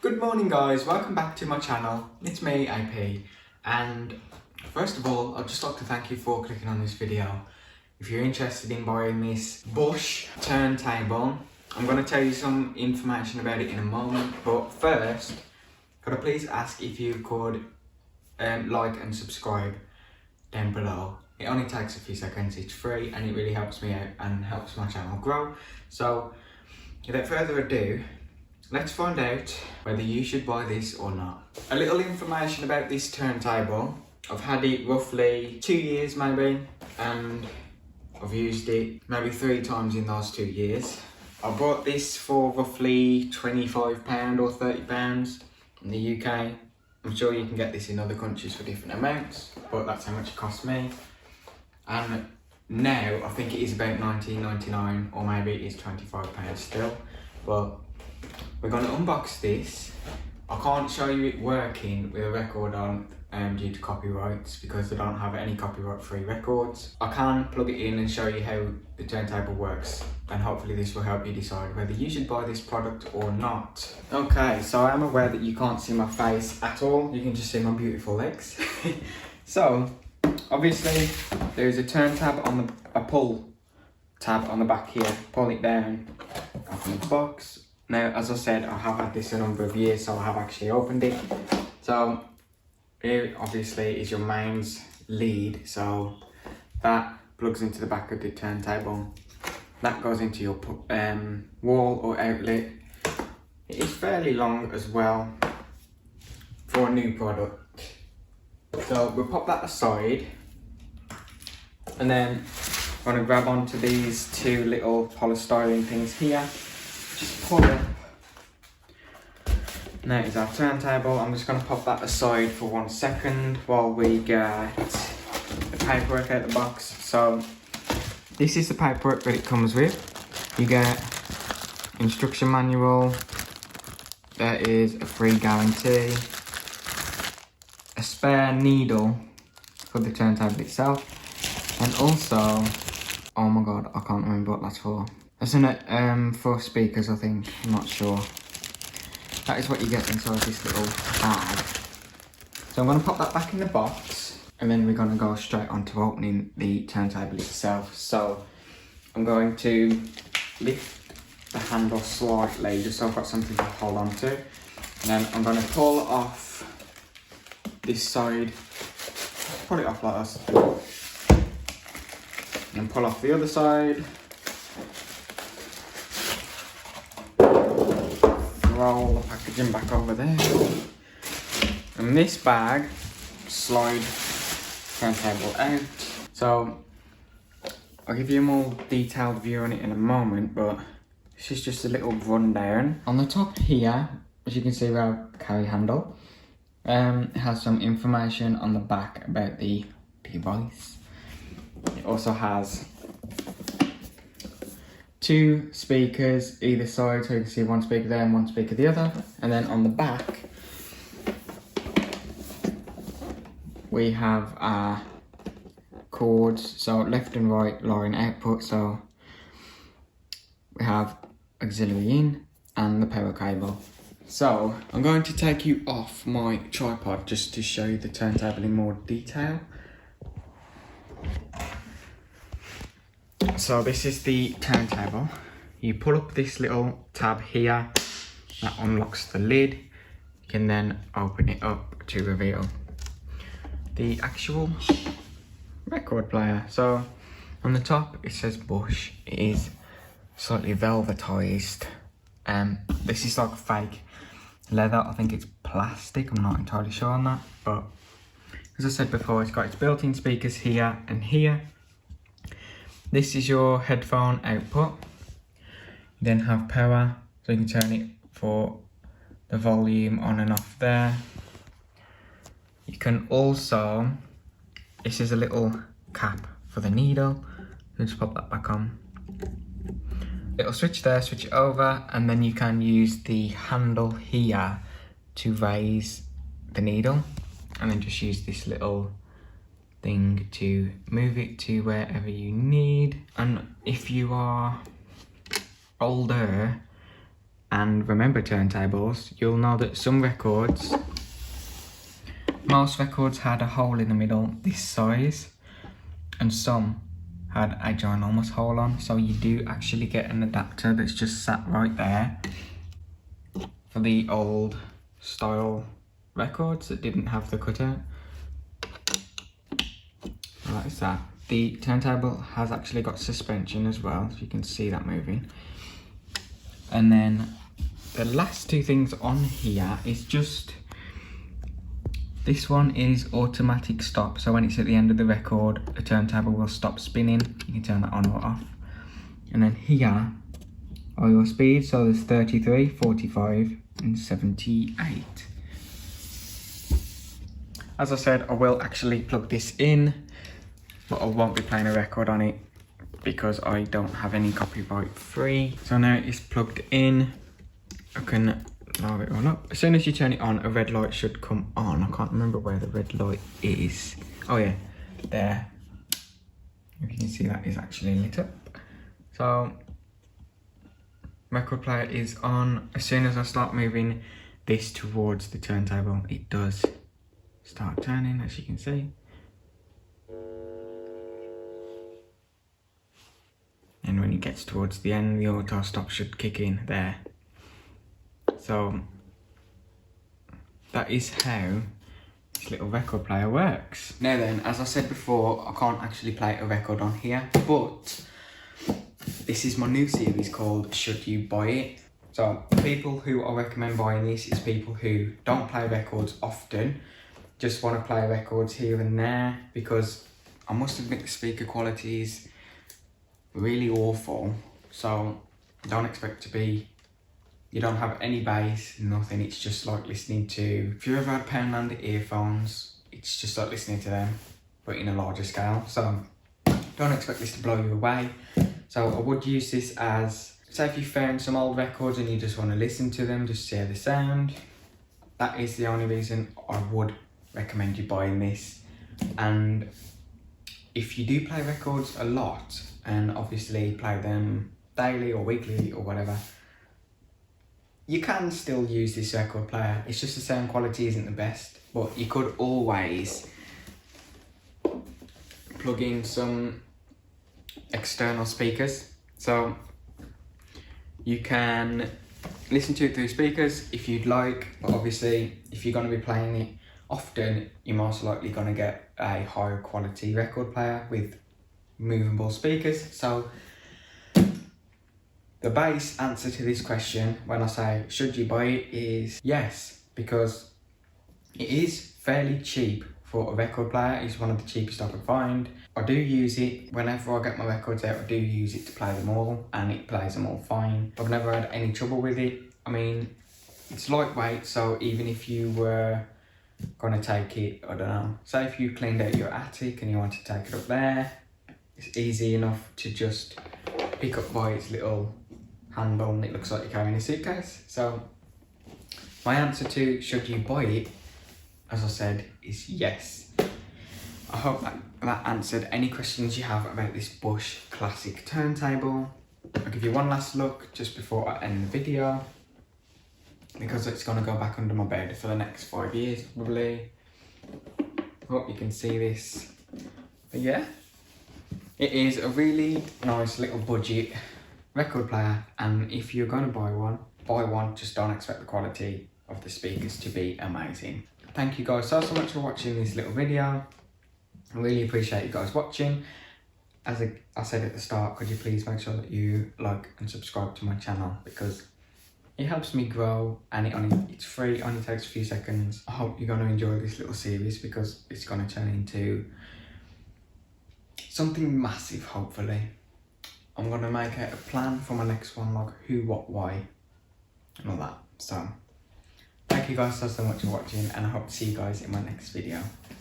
Good morning guys, welcome back to my channel. It's me, AP, and first of all I'd just like to thank you for clicking on this video. If you're interested in buying this Bosch turntable, I'm going to tell you some information about it in a moment, but first could I please ask if you could like and subscribe down below. It only takes a few seconds, it's free and it really helps me out and helps my channel grow. So without further ado, let's find out whether you should buy this or not. A little information about this turntable. I've had it roughly 2 years maybe, and I've used it maybe 3 times in those 2 years. I bought this for roughly £25 or £30 in the UK. I'm sure you can get this in other countries for different amounts, but that's how much it cost me. And now I think it is about £19.99, or maybe it is £25 still. But we're going to unbox this. I can't show you it working with a record on due to copyrights, because they don't have any copyright free records. I can plug it in and show you how the turntable works, and hopefully this will help you decide whether you should buy this product or not. Okay, so I am aware that you can't see my face at all, you can just see my beautiful legs. So obviously there's a turntable on a pull tab on the back here. Pull it down, open the box. Now, as I said, I have had this a number of years, so I have actually opened it. So here obviously is your mains lead, so that plugs into the back of the turntable. That goes into your wall or outlet. It is fairly long as well for a new product. So we'll pop that aside, and then I'm going to grab onto these two little polystyrene things here. Just pull it. Now is our turntable. I'm just going to pop that aside for 1 second while we get the paperwork out of the box. So this is the paperwork that it comes with. You get instruction manual. There is a free guarantee. A spare needle for the turntable itself. And also, oh my god, I can't remember what that's for. Isn't it for speakers, I think? I'm not sure. That is what you get inside this little bag. So I'm going to pop that back in the box, and then we're going to go straight on to opening the turntable itself. So I'm going to lift the handle slightly, just so I've got something to hold on to. And then I'm going to pull off this side, pull it off like this. And pull off the other side. Roll the packaging back over there, and this bag slide turntable out. So I'll give you a more detailed view on it in a moment, but this is just a little rundown. On the top here, as you can see, we have a carry handle. It has some information on the back about the device. It also has 2 speakers either side, so you can see 1 speaker there and 1 speaker the other. And then on the back we have our cords, so left and right line output. So we have auxiliary in and the power cable. So I'm going to take you off my tripod just to show you the turntable in more detail. So this is the turntable. You pull up this little tab here, that unlocks the lid. You can then open it up to reveal the actual record player. So on the top it says Bosch. It is slightly velvetized. This is like fake leather. I think it's plastic, I'm not entirely sure on that, but as I said before, it's got its built-in speakers here and here. This is your headphone output. You then have power, so you can turn it for the volume on and off there. You can also, this is a little cap for the needle. You just pop that back on. Little switch there, switch it over, and then you can use the handle here to raise the needle, and then just use this little thing to move it to wherever you need. And if you are older, and remember turntables, you'll know that most records had a hole in the middle this size, and some had a ginormous hole on, so you do actually get an adapter that's just sat right there for the old style records that didn't have the cutout. Like that. The turntable has actually got suspension as well, so you can see that moving. And then the last two things on here is just, this one is automatic stop, so when it's at the end of the record, the turntable will stop spinning. You can turn that on or off. And then here are your speeds, so there's 33, 45 and 78. As I said, I will actually plug this in, but I won't be playing a record on it because I don't have any copyright free. So now it's plugged in, I can lower it all up. As soon as you turn it on, a red light should come on. I can't remember where the red light is. Oh yeah, there. If you can see, that is actually lit up. So record player is on. As soon as I start moving this towards the turntable, it does start turning, as you can see. And when it gets towards the end, the auto stop should kick in there. So that is how this little record player works. Now then, as I said before, I can't actually play a record on here, but this is my new series called Should You Buy It? So people who I recommend buying this is people who don't play records often, just want to play records here and there, because I must admit the speaker quality is really awful. So don't expect to be, you don't have any bass, nothing. It's just like listening to, if you ever had Poundland earphones, it's just like listening to them, but in a larger scale. So don't expect this to blow you away. So I would use this as, say if you found some old records and you just want to listen to them, just hear the sound. That is the only reason I would recommend you buying this. And if you do play records a lot, and obviously play them daily or weekly or whatever, you can still use this record player. It's just the sound quality isn't the best, but you could always plug in some external speakers. So you can listen to it through speakers if you'd like, but obviously if you're going to be playing it often, you're most likely going to get a higher quality record player with movable speakers. So the base answer to this question, when I say should you buy it, is yes, because it is fairly cheap for a record player. It's one of the cheapest I could find. I do use it whenever I get my records out. I do use it to play them all, and it plays them all fine. I've never had any trouble with it. I mean, it's lightweight, so even if you were gonna take it, I don't know, say if you cleaned out your attic and you want to take it up there, it's easy enough to just pick up by its little handle, and it looks like you're carrying a suitcase. So my answer to should you buy it, as I said, is yes. I hope that answered any questions you have about this Bush Classic turntable. I'll give you one last look just before I end the video, because it's going to go back under my bed for the next 5 years probably. Hope you can see this. But yeah, it is a really nice little budget record player, and if you're going to buy one, just don't expect the quality of the speakers to be amazing. Thank you guys so much for watching this little video. I really appreciate you guys watching. As I said at the start, could you please make sure that you like and subscribe to my channel, because it helps me grow, and it's free, only takes a few seconds. I hope you're going to enjoy this little series, because it's going to turn into something massive, hopefully. I'm going to make out a plan for my next one, like who, what, why, and all that. So thank you guys so much for watching, and I hope to see you guys in my next video.